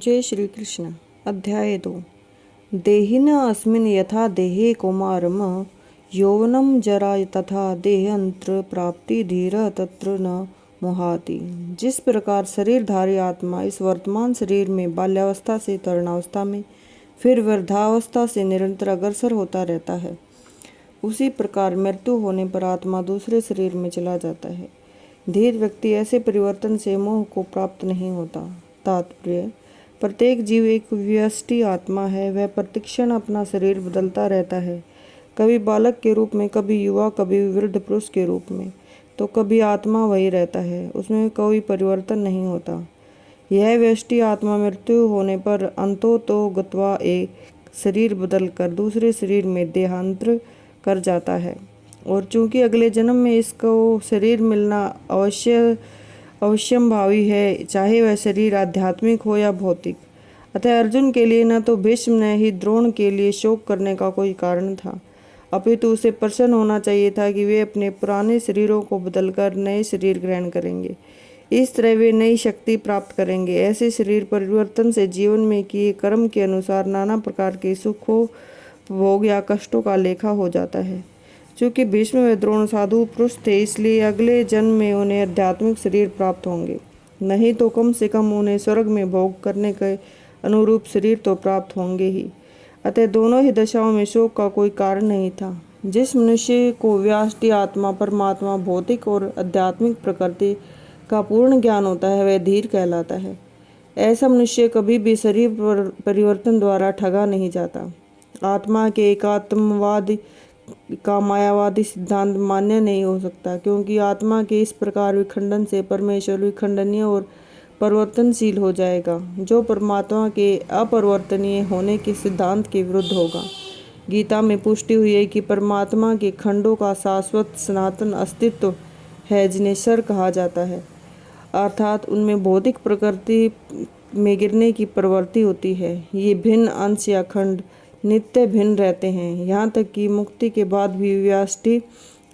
जय श्री कृष्ण। अध्याय 2। देहिन अस्मिन् यथा देहे कौमारम यौवनम जरा तथा देहांतर प्राप्ति धीर तत्र न मोहाति। जिस प्रकार शरीरधारी आत्मा इस वर्तमान शरीर में बाल्यावस्था से तरुणावस्था में फिर वृद्धावस्था से निरंतर अग्रसर होता रहता है, उसी प्रकार मृत्यु होने पर आत्मा दूसरे शरीर में चला जाता है। धीर व्यक्ति ऐसे परिवर्तन से मोह को प्राप्त नहीं होता। तात्पर्य: प्रत्येक जीव एक व्यष्टि आत्मा है। वह प्रतिक्षण अपना शरीर बदलता रहता है, कभी बालक के रूप में, कभी युवा, कभी वृद्ध पुरुष के रूप में, तो कभी आत्मा वही रहता है, उसमें कोई परिवर्तन नहीं होता। यह व्यष्टि आत्मा मृत्यु होने पर अंतो गत्वा एक शरीर बदल कर दूसरे शरीर में देहांतर कर जाता है, और चूंकि अगले जन्म में इसको शरीर मिलना अवश्यंभावी है, चाहे वह शरीर आध्यात्मिक हो या भौतिक। अतः अर्जुन के लिए न तो भीष्म न ही द्रोण के लिए शोक करने का कोई कारण था, अपितु उसे प्रसन्न होना चाहिए था कि वे अपने पुराने शरीरों को बदलकर नए शरीर ग्रहण करेंगे। इस तरह वे नई शक्ति प्राप्त करेंगे। ऐसे शरीर परिवर्तन से जीवन में किए कर्म के अनुसार नाना प्रकार के सुखों, भोग या कष्टों का लेखा हो जाता है। चूँकि भीष्म व द्रोण साधु पुरुष थे, इसलिए अगले जन्म में उन्हें आध्यात्मिक शरीर प्राप्त होंगे, नहीं तो कम से कम उन्हें स्वर्ग में भोग करने के अनुरूप शरीर तो प्राप्त होंगे ही। अतः दोनों ही दशाओं में शोक का कोई कारण नहीं था। जिस मनुष्य को व्यष्टि आत्मा, परमात्मा, भौतिक और आध्यात्मिक प्रकृति का पूर्ण ज्ञान होता है, वह धीर कहलाता है। ऐसा मनुष्य कभी भी शरीर परिवर्तन द्वारा ठगा नहीं जाता। आत्मा के एकात्मवाद का मायावादी सिद्धांत मान्य नहीं हो सकता, क्योंकि आत्मा के इस प्रकार विखंडन से परमेश्वर विखंडनीय और परिवर्तनशील हो जाएगा, जो परमात्मा के अपरिवर्तनीय होने के सिद्धांत के विरुद्ध होगा। गीता में पुष्टि हुई है कि परमात्मा के खंडों का शाश्वत सनातन अस्तित्व है, जिन्हें शर कहा जाता है, अर्थात उनमें भौतिक प्रकृति में गिरने की प्रवृत्ति होती है। ये भिन्न अंश या खंड नित्य भिन्न रहते हैं, यहाँ तक कि मुक्ति के बाद भी व्यष्टि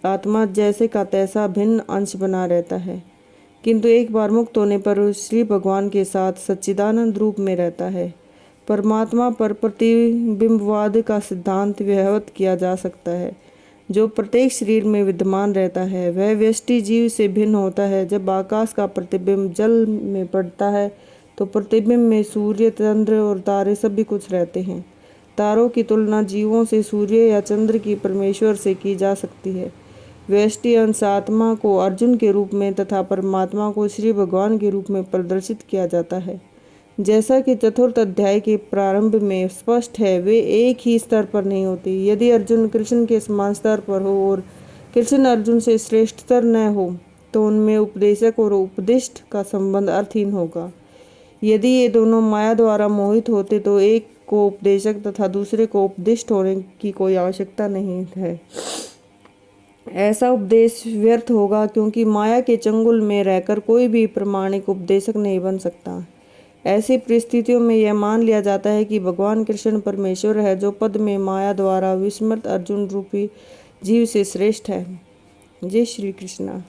आत्मा जैसे का तैसा भिन्न अंश बना रहता है, किंतु एक बार मुक्त होने पर श्री भगवान के साथ सच्चिदानंद रूप में रहता है। परमात्मा पर प्रतिबिंबवाद का सिद्धांत व्याहत किया जा सकता है, जो प्रत्येक शरीर में विद्यमान रहता है। वह व्यष्टि जीव से भिन्न होता है। जब आकाश का प्रतिबिंब जल में पड़ता है, तो प्रतिबिंब में सूर्य, चंद्र और तारे सभी कुछ रहते हैं। तारों की तुलना जीवों से सूर्य या चंद्र की परमेश्वर से की जा सकती है। व्यष्टि अंश आत्मा को अर्जुन के रूप में तथा परमात्मा को श्री भगवान के रूप में प्रदर्शित किया जाता है। जैसा कि चतुर्थ अध्याय के प्रारंभ में स्पष्ट है, वे एक ही स्तर पर नहीं होते। यदि अर्जुन कृष्ण के समान स्तर पर हो और कृष्ण अर्जुन से श्रेष्ठतर न हो, तो उनमें उपदेशक और उपदिष्ट का संबंध अर्थहीन होगा। यदि ये दोनों माया द्वारा मोहित होते, तो एक को उपदेशक तथा दूसरे को उपदिष्ट होने की कोई आवश्यकता नहीं है। ऐसा उपदेश व्यर्थ होगा, क्योंकि माया के चंगुल में रहकर कोई भी प्रामाणिक उपदेशक नहीं बन सकता। ऐसी परिस्थितियों में यह मान लिया जाता है कि भगवान कृष्ण परमेश्वर है, जो पद में माया द्वारा विस्मृत अर्जुन रूपी जीव से श्रेष्ठ है। जय श्री कृष्ण।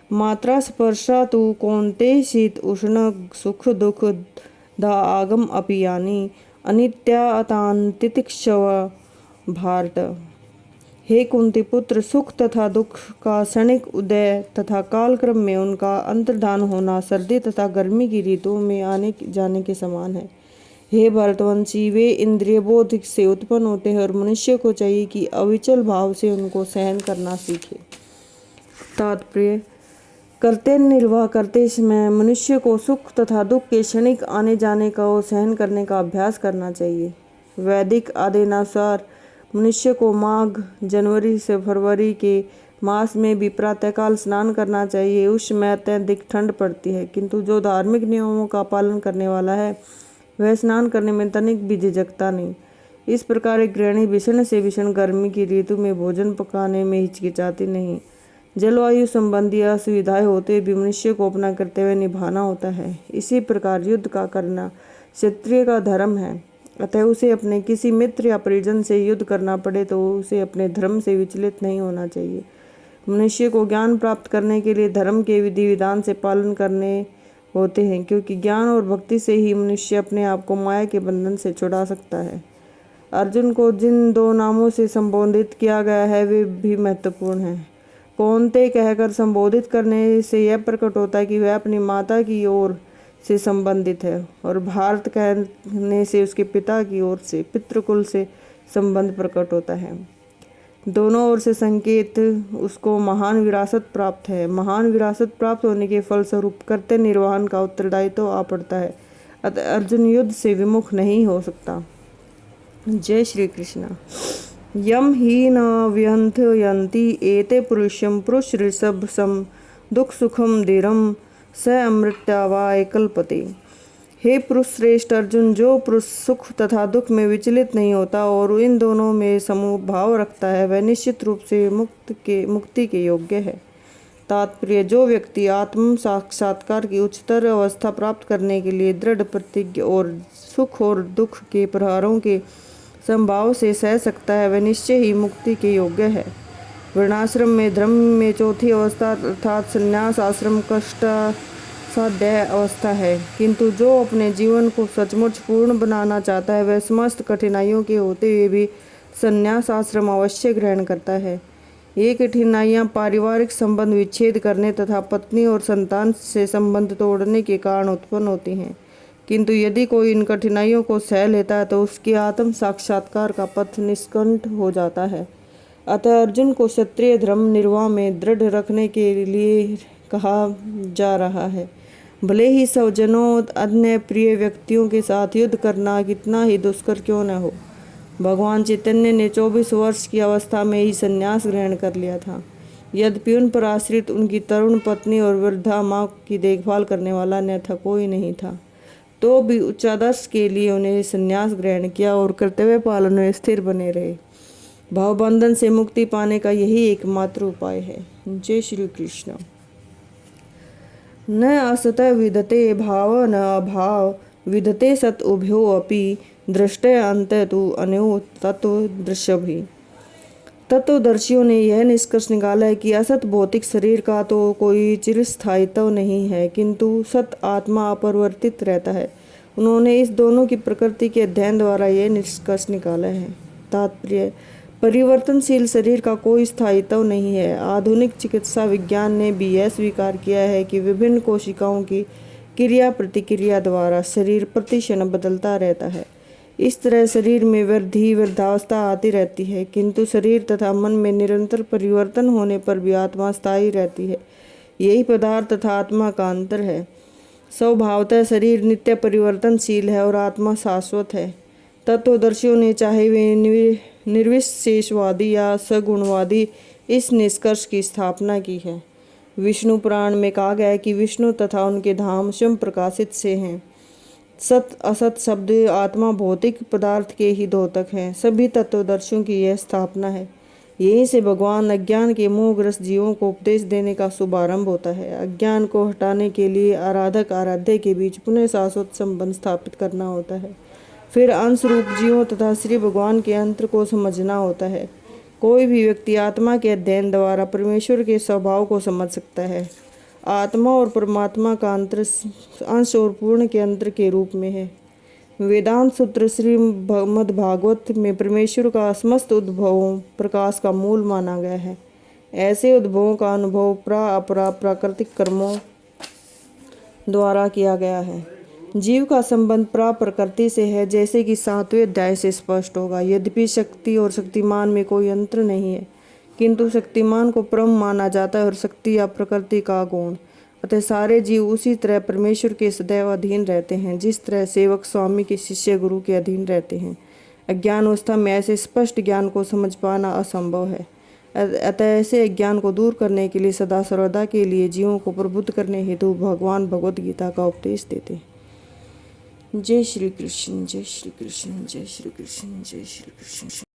मात्रा स्पर्शा तु कौन्तेय शीत उष्ण सुख दुख द आगम अपि यानि अनित्यातान्तितिक्षव भारत। हे कुंती पुत्र, सुख तथा दुख का क्षणिक उदय तथा कालक्रम में उनका अंतर्धान होना सर्दी तथा गर्मी की ऋतुओं में आने जाने के समान है। हे भरतवंशी, वे इंद्रिय बोध से उत्पन्न होते हैं, और मनुष्य को चाहिए कि अविचल भाव से उनको सहन करना सीखे। तात्पर्य: कर्तव्य निर्वाह करते समय मनुष्य को सुख तथा दुख के क्षणिक आने जाने का और सहन करने का अभ्यास करना चाहिए। वैदिक आदेशानुसार मनुष्य को माघ, जनवरी से फरवरी के मास में भी प्रातःकाल स्नान करना चाहिए। उस समय अत्यधिक ठंड पड़ती है, किंतु जो धार्मिक नियमों का पालन करने वाला है, वह स्नान करने में तनिक भी झिझकता नहीं। इस प्रकार एक गृहिणी भीषण से भीषण गर्मी की ऋतु में भोजन पकाने में हिचकिचाती नहीं। जलवायु संबंधी असुविधाएं होते भी मनुष्य को अपना कर्तव्य निभाना होता है। इसी प्रकार युद्ध का करना क्षत्रिय का धर्म है। अतः उसे अपने किसी मित्र या परिजन से युद्ध करना पड़े तो उसे अपने धर्म से विचलित नहीं होना चाहिए। मनुष्य को ज्ञान प्राप्त करने के लिए धर्म के विधि विधान से पालन करने होते हैं, क्योंकि ज्ञान और भक्ति से ही मनुष्य अपने आप को माया के बंधन से छुड़ा सकता है। अर्जुन को जिन 2 नामों से संबोधित किया गया है वे भी महत्वपूर्ण हैं। कौन्तेय कहकर संबोधित करने से यह प्रकट होता है कि वह अपनी माता की ओर से संबंधित है, और भारत कहने से उसके पिता की ओर से, पितृकुल से संबंध प्रकट होता है। दोनों ओर से संकेत उसको महान विरासत प्राप्त है। महान विरासत प्राप्त होने के फलस्वरूप कर्तव्य निर्वहन का उत्तरदायित्व आ पड़ता है, अतः अर्जुन युद्ध से विमुख नहीं हो सकता। जय श्री कृष्ण। यम ही न व्यंथ यंती एते पुरुषम पुरुष ऋषभ सम दुख सुखम धीरम स अमृत्यावाय कल्पते। हे पुरुष श्रेष्ठ अर्जुन, जो पुरुष सुख तथा दुख में विचलित नहीं होता और इन दोनों में समभाव रखता है, वह निश्चित रूप से मुक्ति के योग्य है। तात्पर्य, जो व्यक्ति आत्म साक्षात्कार की उच्चतर अवस्था प्राप्त करने के लिए दृढ़ प्रतिज्ञ और सुख और दुख के प्रहारों के संभाव से सह सकता है, वह निश्चय ही मुक्ति के योग्य है। वर्णाश्रम में धर्म में चौथी अवस्था अर्थात संन्यास आश्रम कष्ट साध्य अवस्था है, किंतु जो अपने जीवन को सचमुच पूर्ण बनाना चाहता है वह समस्त कठिनाइयों के होते हुए भी संन्यास आश्रम अवश्य ग्रहण करता है। ये कठिनाइयाँ पारिवारिक संबंध विच्छेद करने तथा पत्नी और संतान से संबंध तोड़ने के कारण उत्पन्न होती हैं, किंतु यदि कोई इन कठिनाइयों को सह लेता है तो उसके आत्म साक्षात्कार का पथ निष्कंठ हो जाता है। अतः अर्जुन को क्षत्रिय धर्म निर्वाह में दृढ़ रखने के लिए कहा जा रहा है। भले ही स्वजनों अन्य प्रिय व्यक्तियों के साथ युद्ध करना कितना ही दुष्कर क्यों न हो। भगवान चैतन्य ने 24 वर्ष की अवस्था में ही संन्यास ग्रहण कर लिया था। यद्यपि उन पर आश्रित उनकी तरुण पत्नी और वृद्धा माँ की देखभाल करने वाला अन्यथा कोई नहीं था, तो भी उच्चादर्श के लिए उन्हें संन्यास ग्रहण किया और कर्तव्य पालन में स्थिर बने रहे। भावबंधन से मुक्ति पाने का यही एकमात्र उपाय है। जय श्री कृष्ण। न असत विदते भाव न अभाव विदते सत उभयो अपि दृष्टे अंत तु अन्यो तत्वदर्शी। तत्वदर्शियों ने यह निष्कर्ष निकाला है कि असत भौतिक शरीर का तो कोई चिरस्थायित्व नहीं है, किंतु सत आत्मा अपरिवर्तित रहता है। उन्होंने इस दोनों की प्रकृति के अध्ययन द्वारा यह निष्कर्ष निकाला है। तात्पर्य, परिवर्तनशील शरीर का कोई स्थायित्व नहीं है। आधुनिक चिकित्सा विज्ञान ने भी यह स्वीकार किया है कि विभिन्न कोशिकाओं की क्रिया प्रतिक्रिया द्वारा शरीर प्रतिक्षण बदलता रहता है। इस तरह शरीर में वृद्धावस्था आती रहती है, किंतु शरीर तथा मन में निरंतर परिवर्तन होने पर भी आत्मा स्थायी रहती है। यही पदार्थ तथा आत्मा का अंतर है। स्वभावतः शरीर नित्य परिवर्तनशील है और आत्मा शाश्वत है। तत्वदर्शियों ने चाहे वे निर्विशेषवादी या सगुणवादी इस निष्कर्ष की स्थापना की है। विष्णु पुराण में कहा गया है कि विष्णु तथा उनके धाम स्वयं प्रकाशित से हैं। सत असत शब्द आत्मा भौतिक पदार्थ के ही द्योतक हैं। सभी तत्वदर्शियों की यह स्थापना है। यहीं से भगवान अज्ञान के मोहग्रस्त जीवों को उपदेश देने का शुभारंभ होता है। अज्ञान को हटाने के लिए आराधक आराध्य के बीच पुनः शाश्वत संबंध स्थापित करना होता है। फिर अंश रूप जीवों तथा श्री भगवान के अंतर को समझना होता है। कोई भी व्यक्ति आत्मा के अध्ययन द्वारा परमेश्वर के स्वभाव को समझ सकता है। आत्मा और परमात्मा का अंतर अंश और पूर्ण के अंतर के रूप में है। वेदांत सूत्र श्रीमद् भागवत में परमेश्वर का समस्त उद्भवों प्रकाश का मूल माना गया है। ऐसे उद्भवों का अनुभव अपरा प्राकृतिक कर्मों द्वारा किया गया है। जीव का संबंध प्रकृति से है, जैसे कि 7वें अध्याय से स्पष्ट होगा। यद्यपि शक्ति और शक्तिमान में कोई अंतर नहीं है, किंतु शक्तिमान को परम माना जाता है और शक्ति या प्रकृति का गुण। अतः सारे जीव उसी तरह परमेश्वर के सदैव अधीन रहते हैं, जिस तरह सेवक स्वामी के शिष्य गुरु के अधीन रहते हैं। अज्ञान अवस्था में ऐसे स्पष्ट ज्ञान को समझ पाना असंभव है। अतः ऐसे अज्ञान को दूर करने के लिए सदा सर्वदा के लिए जीवों को प्रबुद्ध करने हेतु भगवान भगवद गीता का उपदेश देते हैं। जय श्री कृष्ण, जय श्री कृष्ण, जय श्री कृष्ण, जय श्री कृष्ण।